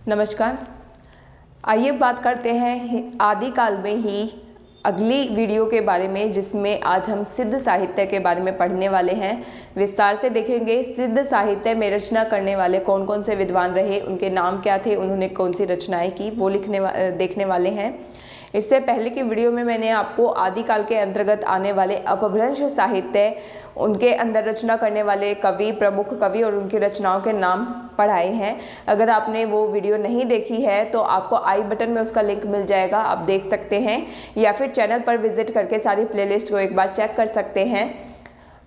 नमस्कार। आइए बात करते हैं आदिकाल में ही अगली वीडियो के बारे में, जिसमें आज हम सिद्ध साहित्य के बारे में पढ़ने वाले हैं। विस्तार से देखेंगे सिद्ध साहित्य में रचना करने वाले कौन कौन से विद्वान रहे, उनके नाम क्या थे, उन्होंने कौन सी रचनाएं की, वो देखने वाले हैं। इससे पहले की वीडियो में मैंने आपको आदिकाल के अंतर्गत आने वाले अपभ्रंश साहित्य, उनके अंदर रचना करने वाले कवि, प्रमुख कवि और उनकी रचनाओं के नाम पढ़ाए हैं। अगर आपने वो वीडियो नहीं देखी है तो आपको आई बटन में उसका लिंक मिल जाएगा, आप देख सकते हैं, या फिर चैनल पर विजिट करके सारी प्लेलिस्ट को एक बार चेक कर सकते हैं।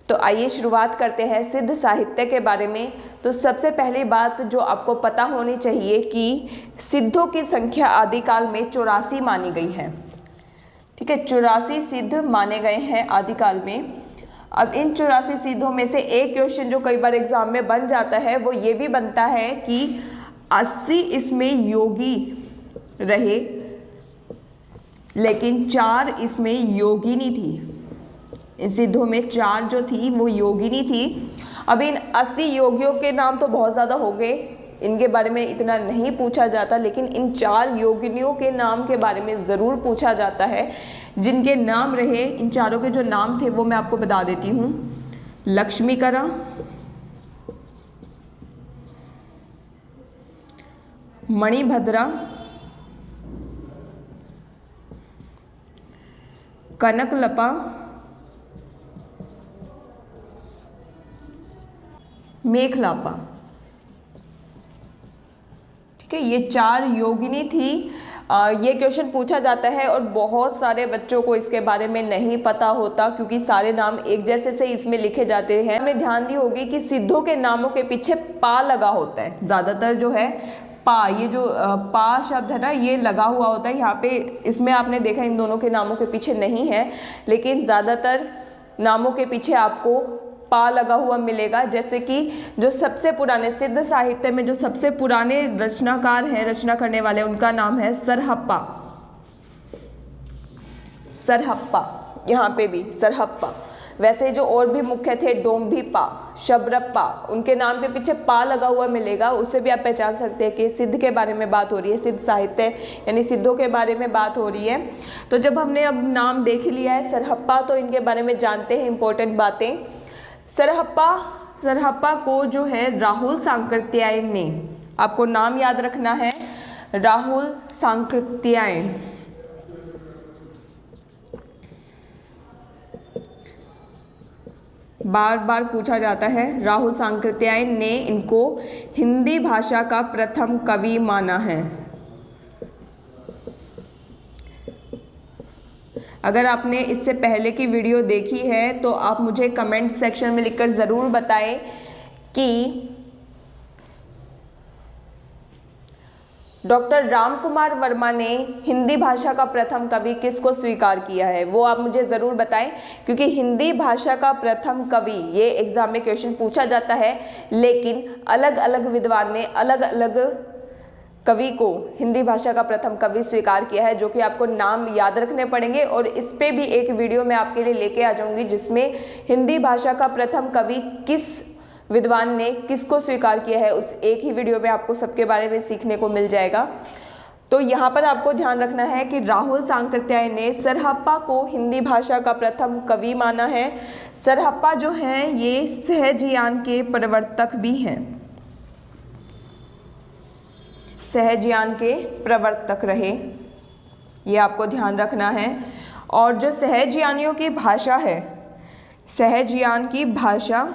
तो आइए शुरुआत करते हैं सिद्ध साहित्य के बारे में। तो सबसे पहली बात जो आपको पता होनी चाहिए कि सिद्धों की संख्या आदिकाल में 84 मानी गई है। ठीक है, 84 सिद्ध माने गए हैं आदिकाल में। अब इन 84 सिद्धों में से एक क्वेश्चन जो कई बार एग्जाम में बन जाता है वो ये भी बनता है कि 80 इसमें योगी रहे, लेकिन 4 इसमें योगिनी थी। इन सिद्धों में 4 जो थी वो योगिनी थी। अब इन 80 योगियों के नाम तो बहुत ज़्यादा हो गए, इनके बारे में इतना नहीं पूछा जाता, लेकिन इन 4 योगिनियों के नाम के बारे में ज़रूर पूछा जाता है। जिनके नाम रहे, इन चारों के जो नाम थे वो मैं आपको बता देती हूँ। लक्ष्मीकरा, मणिभद्रा, कनकलपा, मेखलापा। ठीक है, ये 4 योगिनी थी। ये क्वेश्चन पूछा जाता है और बहुत सारे बच्चों को इसके बारे में नहीं पता होता, क्योंकि सारे नाम एक जैसे से इसमें लिखे जाते हैं। हमने ध्यान दी होगी कि सिद्धों के नामों के पीछे पा लगा होता है, ज़्यादातर जो है पा, ये जो पा शब्द है ना, ये लगा हुआ होता है यहाँ पे। इसमें आपने देखा इन दोनों के नामों के पीछे नहीं है, लेकिन ज़्यादातर नामों के पीछे आपको पा लगा हुआ मिलेगा। जैसे कि जो सबसे पुराने सिद्ध साहित्य में जो सबसे पुराने रचनाकार हैं, रचना करने वाले, उनका नाम है सरहप्पा। सरहप्पा, यहाँ पे भी सरहप्पा। वैसे जो और भी मुख्य थे, डोम्भिपा, शबरप्पा, उनके नाम के पीछे पा लगा हुआ मिलेगा। उससे भी आप पहचान सकते हैं कि सिद्ध के बारे में बात हो रही है, सिद्ध साहित्य यानी सिद्धों के बारे में बात हो रही है। तो जब हमने अब नाम देख लिया है सरहप्पा, तो इनके बारे में जानते हैं इंपॉर्टेंट बातें। सरहप्पा को जो है राहुल सांकृत्यायन ने, आपको नाम याद रखना है, राहुल सांकृत्यायन। बार बार पूछा जाता है। राहुल सांकृत्यायन ने इनको हिंदी भाषा का प्रथम कवि माना है। अगर आपने इससे पहले की वीडियो देखी है तो आप मुझे कमेंट सेक्शन में लिखकर ज़रूर बताएं कि डॉक्टर रामकुमार वर्मा ने हिंदी भाषा का प्रथम कवि किसको स्वीकार किया है, वो आप मुझे ज़रूर बताएं। क्योंकि हिंदी भाषा का प्रथम कवि ये एग्ज़ाम में क्वेश्चन पूछा जाता है, लेकिन अलग अलग विद्वान ने अलग अलग कवि को हिंदी भाषा का प्रथम कवि स्वीकार किया है, जो कि आपको नाम याद रखने पड़ेंगे। और इस पे भी एक वीडियो मैं आपके लिए लेके आ जाऊंगी, जिसमें हिंदी भाषा का प्रथम कवि किस विद्वान ने किसको स्वीकार किया है, उस एक ही वीडियो में आपको सबके बारे में सीखने को मिल जाएगा। तो यहाँ पर आपको ध्यान रखना है कि राहुल सांकृत्यायन ने सरहप्पा को हिंदी भाषा का प्रथम कवि माना है। सरहप्पा जो हैं ये सहजयान के प्रवर्तक भी हैं, सहजयान के प्रवर्तक रहे, ये आपको ध्यान रखना है। और जो सहजयानियों की भाषा है, सहजयान की भाषा,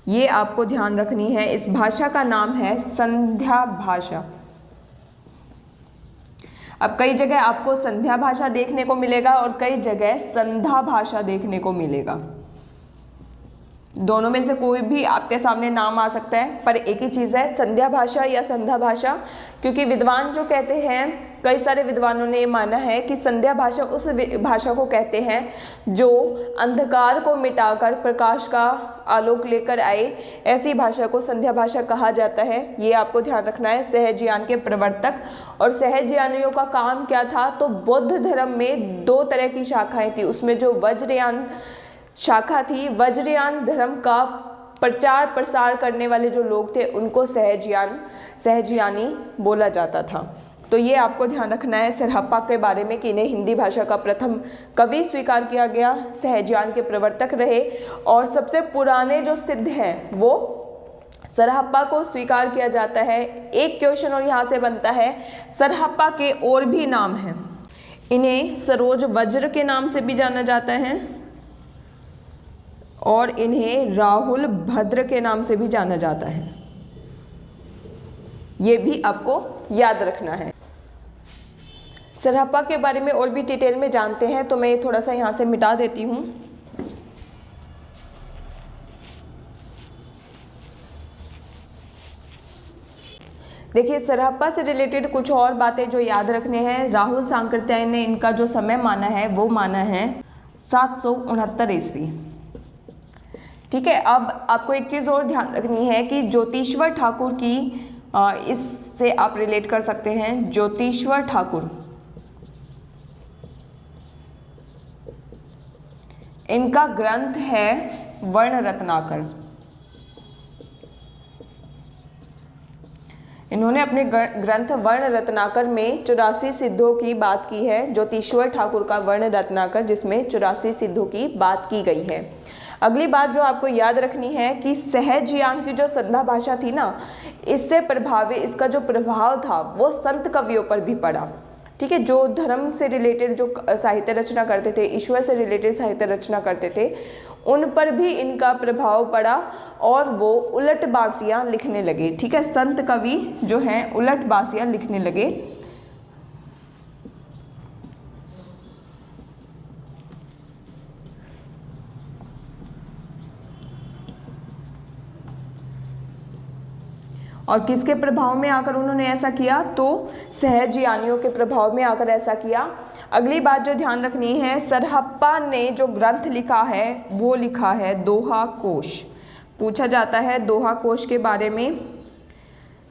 ये आपको ध्यान रखनी है। इस भाषा का नाम है संध्या भाषा। अब कई जगह आपको संध्या भाषा देखने को मिलेगा और कई जगह संधा भाषा देखने को मिलेगा। दोनों में से कोई भी आपके सामने नाम आ सकता है, पर एक ही चीज़ है, संध्या भाषा या संधा भाषा। क्योंकि विद्वान जो कहते हैं, कई सारे विद्वानों ने ये माना है कि संध्या भाषा उस भाषा को कहते हैं जो अंधकार को मिटाकर प्रकाश का आलोक लेकर आए, ऐसी भाषा को संध्या भाषा कहा जाता है। ये आपको ध्यान रखना है। सहजयान के प्रवर्तक, और सहजयानियों का काम क्या था, तो बौद्ध धर्म में 2 तरह की शाखाएं थी। उसमें जो वज्रयान शाखा थी, वज्रयान धर्म का प्रचार प्रसार करने वाले जो लोग थे उनको सहजयानी बोला जाता था। तो ये आपको ध्यान रखना है सरहप्पा के बारे में कि इन्हें हिंदी भाषा का प्रथम कवि स्वीकार किया गया, सहजयान के प्रवर्तक रहे और सबसे पुराने जो सिद्ध हैं वो सरहप्पा को स्वीकार किया जाता है। एक क्वेश्चन और यहाँ से बनता है, सरहप्पा के और भी नाम हैं, इन्हें सरोज वज्र के नाम से भी जाना जाता है और इन्हें राहुल भद्र के नाम से भी जाना जाता है। ये भी आपको याद रखना है। सरहप्पा के बारे में और भी डिटेल में जानते हैं तो मैं थोड़ा सा यहाँ से मिटा देती हूँ। देखिए सरहप्पा से रिलेटेड कुछ और बातें जो याद रखने हैं, राहुल सांकृत्यायन ने इनका जो समय माना है वो माना है 769 ईस्वी। ठीक है, अब आपको एक चीज़ और ध्यान रखनी है कि ज्योतिश्वर ठाकुर की इससे आप रिलेट कर सकते हैं। ज्योतिश्वर ठाकुर, इनका ग्रंथ है वर्ण रत्नाकर। इन्होंने अपने ग्रंथ वर्ण रत्नाकर में 84 सिद्धों की बात की है। ज्योतिश्वर ठाकुर का वर्ण रत्नाकर जिसमें 84 सिद्धों की बात की गई है। अगली बात जो आपको याद रखनी है कि सहजयान की जो संध्या भाषा थी ना, इससे प्रभावित, इसका जो प्रभाव था वो संत कवियों पर भी पड़ा। ठीक है, जो धर्म से रिलेटेड जो साहित्य रचना करते थे, ईश्वर से रिलेटेड साहित्य रचना करते थे, उन पर भी इनका प्रभाव पड़ा और वो उलट बासियाँ लिखने लगे। ठीक है, संत कवि जो हैं उलट बासियाँ लिखने लगे। और किसके प्रभाव में आकर उन्होंने ऐसा किया? तो सहजयानियों के प्रभाव में आकर ऐसा किया। अगली बात जो ध्यान रखनी है, सरहप्पा ने जो ग्रंथ लिखा है वो लिखा है दोहा कोश। पूछा जाता है दोहा कोश के बारे में।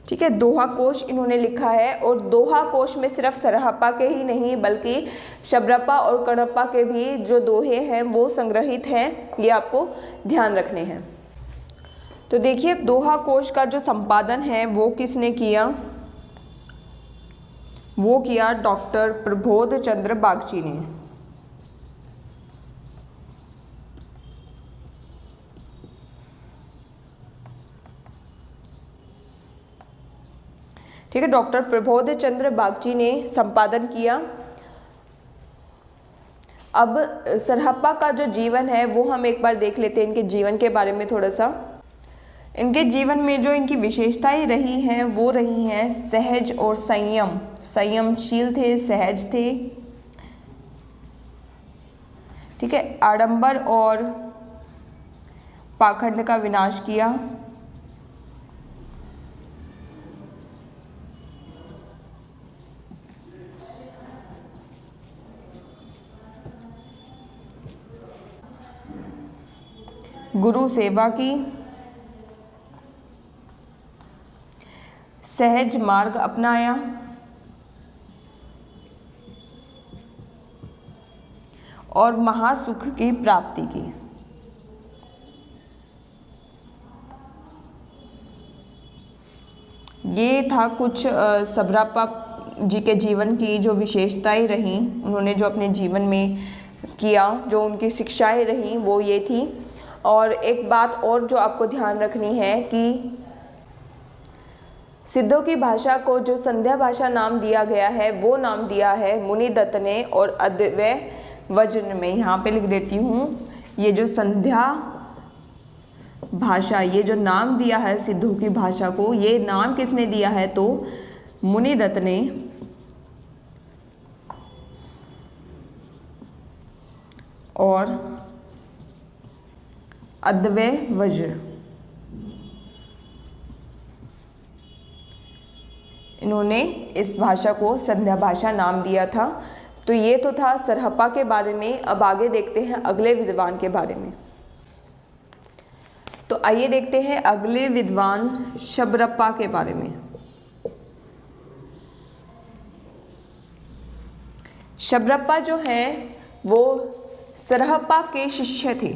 ठीक है, दोहा कोश इन्होंने लिखा है और दोहा कोश में सिर्फ सरहप्पा के ही नहीं बल्कि शबरप्पा और कणप्पा के भी जो दोहे हैं वो संग्रहित हैं, ये आपको ध्यान रखने हैं। तो देखिए दोहा कोश का जो संपादन है वो किसने किया? वो किया डॉक्टर प्रबोध चंद्र बागची ने। ठीक है, डॉक्टर प्रबोध चंद्र बागची ने संपादन किया। अब सरहप्पा का जो जीवन है वो हम एक बार देख लेते हैं, इनके जीवन के बारे में थोड़ा सा। इनके जीवन में जो इनकी विशेषताएं रही हैं वो रही हैं सहज और संयमशील थे, सहज थे। ठीक है, आडंबर और पाखंड का विनाश किया। गुरु सेवा की, सहज मार्ग अपनाया, और महासुख की प्राप्ति की। ये था कुछ शबरप्पा जी के जीवन की जो विशेषताएं रहीं, उन्होंने जो अपने जीवन में किया, जो उनकी शिक्षाएं रहीं वो ये थी। और एक बात और जो आपको ध्यान रखनी है कि सिद्धों की भाषा को जो संध्या भाषा नाम दिया गया है वो नाम दिया है मुनिदत्त ने और अद्वैय वज्र में। यहाँ पे लिख देती हूँ, ये जो संध्या भाषा, ये जो नाम दिया है सिद्धों की भाषा को, ये नाम किसने दिया है? तो मुनिदत्त ने और अद्वैय वज्र, इन्होंने इस भाषा को संध्या भाषा नाम दिया था। तो ये तो था सरहप्पा के बारे में। अब आगे देखते हैं अगले विद्वान के बारे में। तो आइए देखते हैं अगले विद्वान शबरप्पा के बारे में। शबरप्पा जो हैं वो सरहप्पा के शिष्य थे।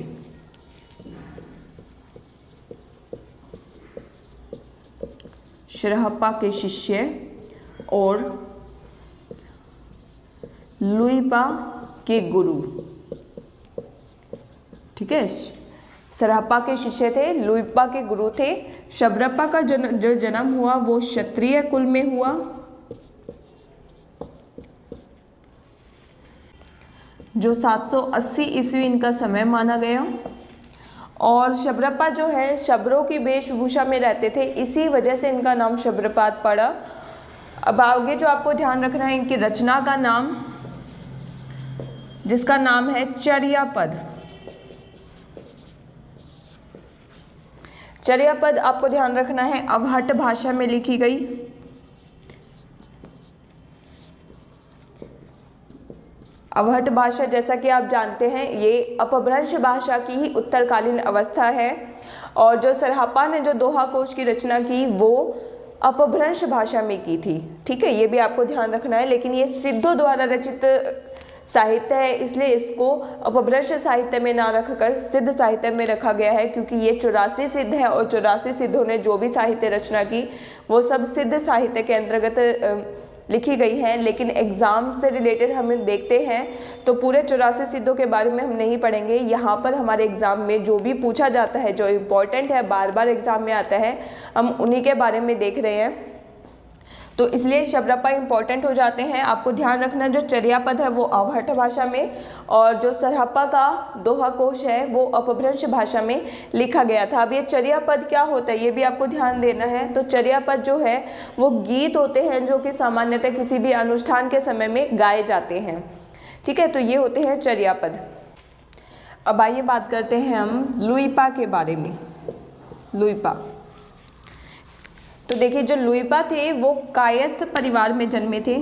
सरहप्पा के शिष्य और लुइपा के गुरु। ठीक है, सरहप्पा के शिष्य थे, लुइपा के गुरु थे। शबरप्पा का जो जन्म हुआ वो क्षत्रिय कुल में हुआ। जो 780 ईस्वी इनका समय माना गया। और शबरप्पा जो है शबरों की वेशभूषा में रहते थे, इसी वजह से इनका नाम शबरपात पड़ा। अब आगे जो आपको ध्यान रखना है, इनकी रचना का नाम, जिसका नाम है चर्यापद। चर्यापद आपको ध्यान रखना है अवहट भाषा में लिखी गई। अवहट भाषा जैसा कि आप जानते हैं ये अपभ्रंश भाषा की ही उत्तरकालीन अवस्था है। और जो सरहप्पा ने जो दोहा कोश की रचना की वो अपभ्रंश भाषा में की थी। ठीक है, ये भी आपको ध्यान रखना है। लेकिन ये सिद्धों द्वारा रचित साहित्य है, इसलिए इसको अपभ्रंश साहित्य में ना रखकर सिद्ध साहित्य में रखा गया है, क्योंकि ये 84 सिद्ध है और 84 सिद्धों ने जो भी साहित्य रचना की वो सब सिद्ध साहित्य के अंतर्गत लिखी गई हैं। लेकिन एग्ज़ाम से रिलेटेड हम देखते हैं तो पूरे 84 सिद्धों के बारे में हम नहीं पढ़ेंगे। यहाँ पर हमारे एग्ज़ाम में जो भी पूछा जाता है, जो इम्पोर्टेंट है, बार बार एग्ज़ाम में आता है, हम उन्हीं के बारे में देख रहे हैं। तो इसलिए शबरप्पा इंपॉर्टेंट हो जाते हैं। आपको ध्यान रखना जो चर्यापद है वो अवहट भाषा में और जो सरहप्पा का दोहा कोश है वो अपभ्रंश भाषा में लिखा गया था। अब ये चर्यापद क्या होता है ये भी आपको ध्यान देना है। तो चर्यापद जो है वो गीत होते हैं जो कि सामान्यतः किसी भी अनुष्ठान के समय में गाए जाते हैं। ठीक है, तो ये होते हैं चर्यापद। अब आइए बात करते हैं हम लुइपा के बारे में। लुइपा, तो देखिए जो लुइपा थे वो कायस्थ परिवार में जन्मे थे।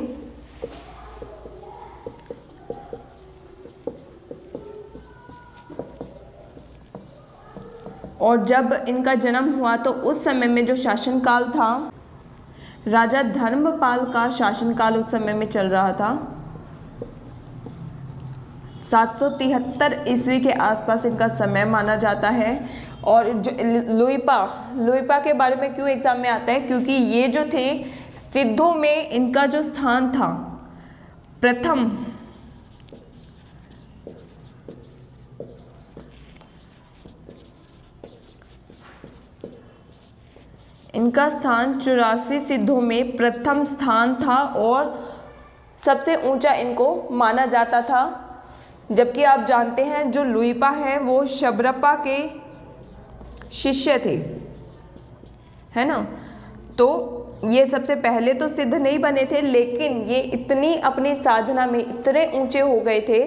और जब इनका जन्म हुआ तो उस समय में जो शासनकाल था, राजा धर्मपाल का शासनकाल उस समय में चल रहा था। 773 ईस्वी के आसपास इनका समय माना जाता है। और जो लुइपा के बारे में क्यों एग्जाम में आता है, क्योंकि ये जो थे सिद्धों में इनका जो स्थान था प्रथम, इनका स्थान 84 सिद्धों में प्रथम स्थान था और सबसे ऊंचा इनको माना जाता था। जबकि आप जानते हैं जो लुइपा है वो शबरप्पा के शिष्य थे, है ना। तो ये सबसे पहले तो सिद्ध नहीं बने थे, लेकिन ये इतनी अपनी साधना में इतने ऊंचे हो गए थे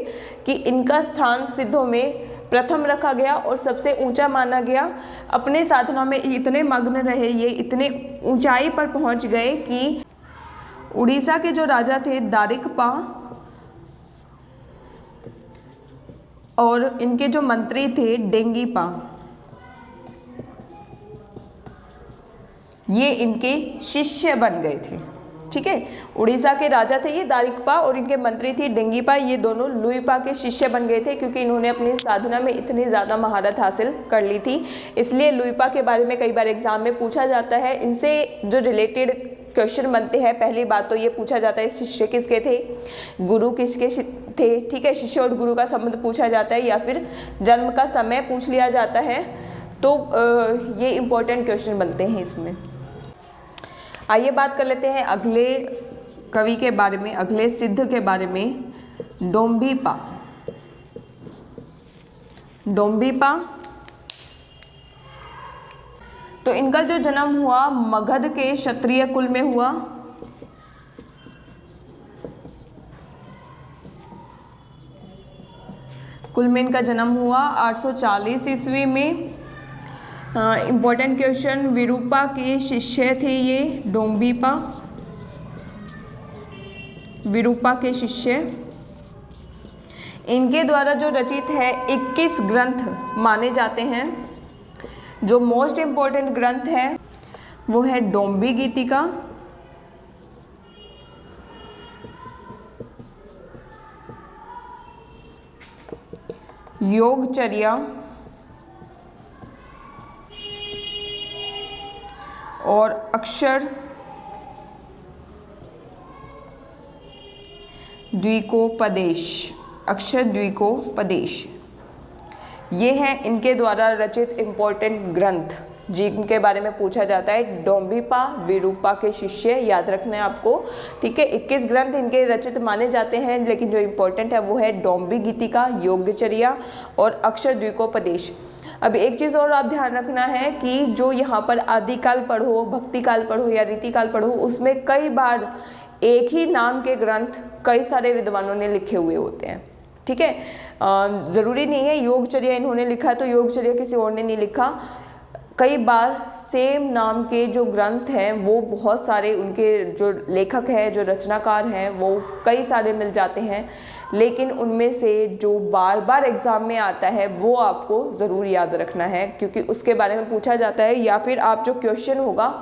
कि इनका स्थान सिद्धों में प्रथम रखा गया और सबसे ऊंचा माना गया। अपने साधना में इतने मग्न रहे, ये इतने ऊंचाई पर पहुंच गए कि उड़ीसा के जो राजा थे दारिकपा और इनके जो मंत्री थे डेंगीपा, ये इनके शिष्य बन गए थे। ठीक है, उड़ीसा के राजा थे ये दारिकपा और इनके मंत्री थी डेंगीपा, ये दोनों लुइपा के शिष्य बन गए थे क्योंकि इन्होंने अपनी साधना में इतनी ज़्यादा महारत हासिल कर ली थी। इसलिए लुइपा के बारे में कई बार एग्जाम में पूछा जाता है। इनसे जो रिलेटेड क्वेश्चन बनते हैं, पहली बात तो ये पूछा जाता है शिष्य किसके थे, गुरु किसके थे। ठीक है, शिष्य और गुरु का संबंध पूछा जाता है या फिर जन्म का समय पूछ लिया जाता है। तो ये इम्पोर्टेंट क्वेश्चन बनते हैं इसमें। आइए बात कर लेते हैं अगले कवि के बारे में, अगले सिद्ध के बारे में, डोम्बीपा। डोम्बीपा, तो इनका जो जन्म हुआ मगध के क्षत्रिय कुल में हुआ। कुल में इनका जन्म हुआ 840 ईस्वी में। इम्पोर्टेंट क्वेश्चन, विरूपा के शिष्य थे ये डोम्बीपा, विरूपा के शिष्य। इनके द्वारा जो रचित है 21 ग्रंथ माने जाते हैं। जो मोस्ट इम्पोर्टेंट ग्रंथ है वो है डोम्बी गीतिका, योगचर्या और अक्षर द्विकोपदेश, अक्षर द्विकोपदेश, ये हैं इनके द्वारा रचित इम्पोर्टेंट ग्रंथ जिनके बारे में पूछा जाता है। डोंबिपा विरूपा के शिष्य, याद रखना है आपको, ठीक है। 21 ग्रंथ इनके रचित माने जाते हैं, लेकिन जो इम्पोर्टेंट है वो है डोंबी गीतिका, योग्यचर्या और अक्षर द्विकोपदेश। अब एक चीज़ और आप ध्यान रखना है कि जो यहाँ पर आदिकाल पढ़ो, भक्तिकाल पढ़ो या रीतिकाल पढ़ो, उसमें कई बार एक ही नाम के ग्रंथ कई सारे विद्वानों ने लिखे हुए होते हैं, ठीक है। ज़रूरी नहीं है योगचर्या इन्होंने लिखा है तो योगचर्या किसी और ने नहीं लिखा। कई बार सेम नाम के जो ग्रंथ हैं वो बहुत सारे, उनके जो लेखक हैं, जो रचनाकार हैं, वो कई सारे मिल जाते हैं, लेकिन उनमें से जो बार बार एग्ज़ाम में आता है वो आपको ज़रूर याद रखना है, क्योंकि उसके बारे में पूछा जाता है। या फिर आप जो क्वेश्चन होगा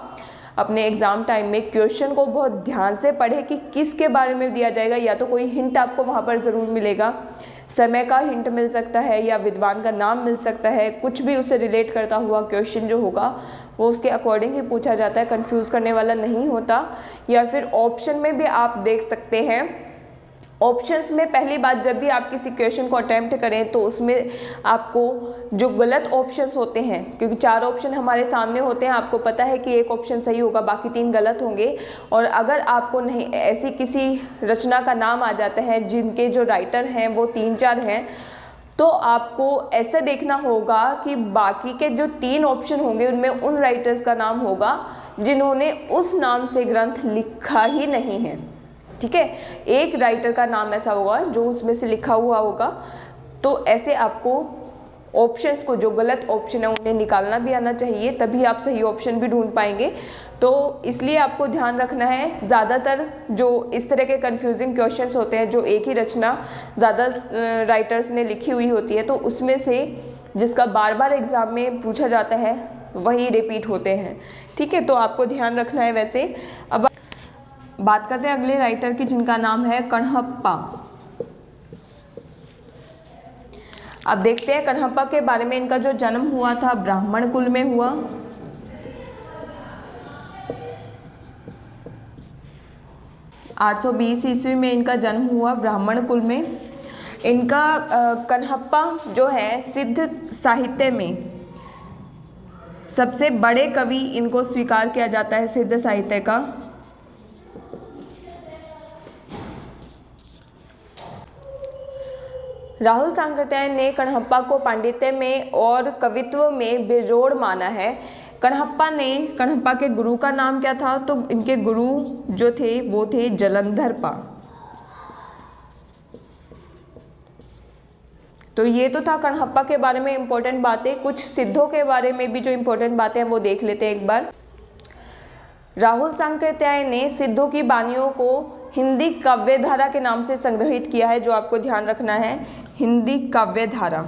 अपने एग्ज़ाम टाइम में, क्वेश्चन को बहुत ध्यान से पढ़े कि किसके बारे में दिया जाएगा, या तो कोई हिंट आपको वहाँ पर ज़रूर मिलेगा, समय का हिंट मिल सकता है या विद्वान का नाम मिल सकता है, कुछ भी उससे रिलेट करता हुआ क्वेश्चन जो होगा वो उसके अकॉर्डिंग ही पूछा जाता है, कंफ्यूज करने वाला नहीं होता। या फिर ऑप्शन में भी आप देख सकते हैं, ऑप्शंस में पहली बात जब भी आप किसी क्वेश्चन को अटेम्प्ट करें तो उसमें आपको जो गलत ऑप्शंस होते हैं, क्योंकि 4 ऑप्शन हमारे सामने होते हैं, आपको पता है कि एक ऑप्शन सही होगा, बाकी 3 गलत होंगे। और अगर आपको नहीं ऐसी किसी रचना का नाम आ जाता है जिनके जो राइटर हैं वो 3-4 हैं, तो आपको ऐसे देखना होगा कि बाकी के जो 3 ऑप्शन होंगे उनमें उन राइटर्स का नाम होगा जिन्होंने उस नाम से ग्रंथ लिखा ही नहीं है, ठीक है। एक राइटर का नाम ऐसा होगा जो उसमें से लिखा हुआ होगा। तो ऐसे आपको ऑप्शंस को, जो गलत ऑप्शन है उन्हें निकालना भी आना चाहिए, तभी आप सही ऑप्शन भी ढूंढ पाएंगे। तो इसलिए आपको ध्यान रखना है, ज़्यादातर जो इस तरह के कंफ्यूजिंग क्वेश्चंस होते हैं, जो एक ही रचना ज़्यादा राइटर्स ने लिखी हुई होती है, तो उसमें से जिसका बार बार एग्ज़ाम में पूछा जाता है वही रिपीट होते हैं, ठीक है। तो आपको ध्यान रखना है। वैसे अब बात करते हैं अगले राइटर की, जिनका नाम है कण्हप्पा। अब देखते हैं कण्हप्पा के बारे में। इनका जो जन्म हुआ था ब्राह्मण कुल में हुआ। (820 ईस्वी में इनका जन्म हुआ ब्राह्मण कुल में। इनका कण्हप्पा जो है सिद्ध साहित्य में सबसे बड़े कवि इनको स्वीकार किया जाता है सिद्ध साहित्य का। राहुल सांकृत्यायन ने कण्हप्पा को पांडित्य में और कवित्व में बेजोड़ माना है। कण्हप्पा के गुरु का नाम क्या था? तो इनके गुरु जो थे वो थे जलंधरपा। तो ये तो था कण्हप्पा के बारे में इंपॉर्टेंट बातें। कुछ सिद्धों के बारे में भी जो इंपॉर्टेंट बातें हैं वो देख लेते हैं एक बार। राहुल सांकृत्यायन ने सिद्धों की बानियों को हिंदी काव्यधारा के नाम से संग्रहित किया है, जो आपको ध्यान रखना है, हिंदी काव्यधारा।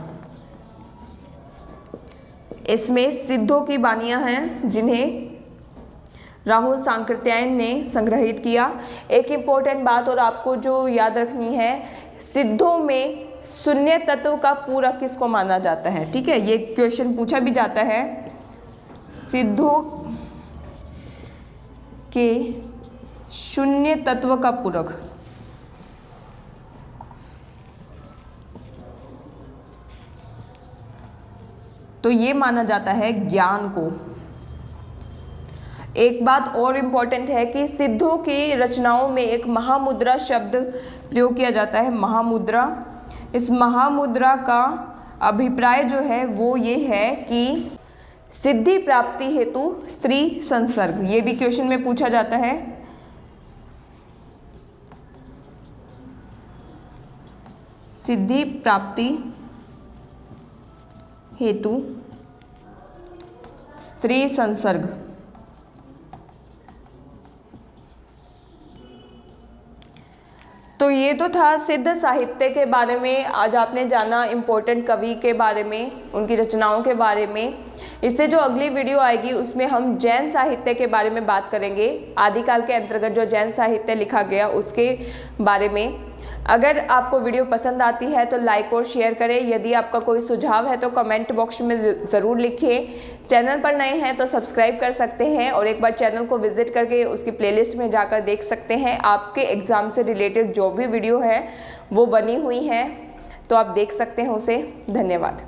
इसमें सिद्धों की बानियां हैं जिन्हें राहुल सांकृत्यायन ने संग्रहित किया। एक इम्पोर्टेंट बात और आपको जो याद रखनी है, सिद्धों में शून्य तत्व का पूरक किसको माना जाता है? ठीक है, ये क्वेश्चन पूछा भी जाता है। सिद्धों के शून्य तत्व का पूरक, तो ये माना जाता है ज्ञान को। एक बात और इम्पॉर्टेंट है कि सिद्धों की रचनाओं में एक महामुद्रा शब्द प्रयोग किया जाता है, महामुद्रा। इस महामुद्रा का अभिप्राय जो है वो ये है कि सिद्धि प्राप्ति हेतु स्त्री संसर्ग, ये भी क्वेश्चन में पूछा जाता है। सिद्धि प्राप्ति हेतु स्त्री संसर्ग। तो ये तो था सिद्ध साहित्य के बारे में। आज आपने जाना इम्पोर्टेंट कवि के बारे में, उनकी रचनाओं के बारे में। इससे जो अगली वीडियो आएगी उसमें हम जैन साहित्य के बारे में बात करेंगे। आदिकाल के अंतर्गत जो जैन साहित्य लिखा गया उसके बारे में। अगर आपको वीडियो पसंद आती है तो लाइक और शेयर करें। यदि आपका कोई सुझाव है तो कमेंट बॉक्स में ज़रूर लिखिए। चैनल पर नए हैं तो सब्सक्राइब कर सकते हैं और एक बार चैनल को विजिट करके उसकी प्लेलिस्ट में जाकर देख सकते हैं। आपके एग्ज़ाम से रिलेटेड जो भी वीडियो है वो बनी हुई है तो आप देख सकते हैं उसे। धन्यवाद।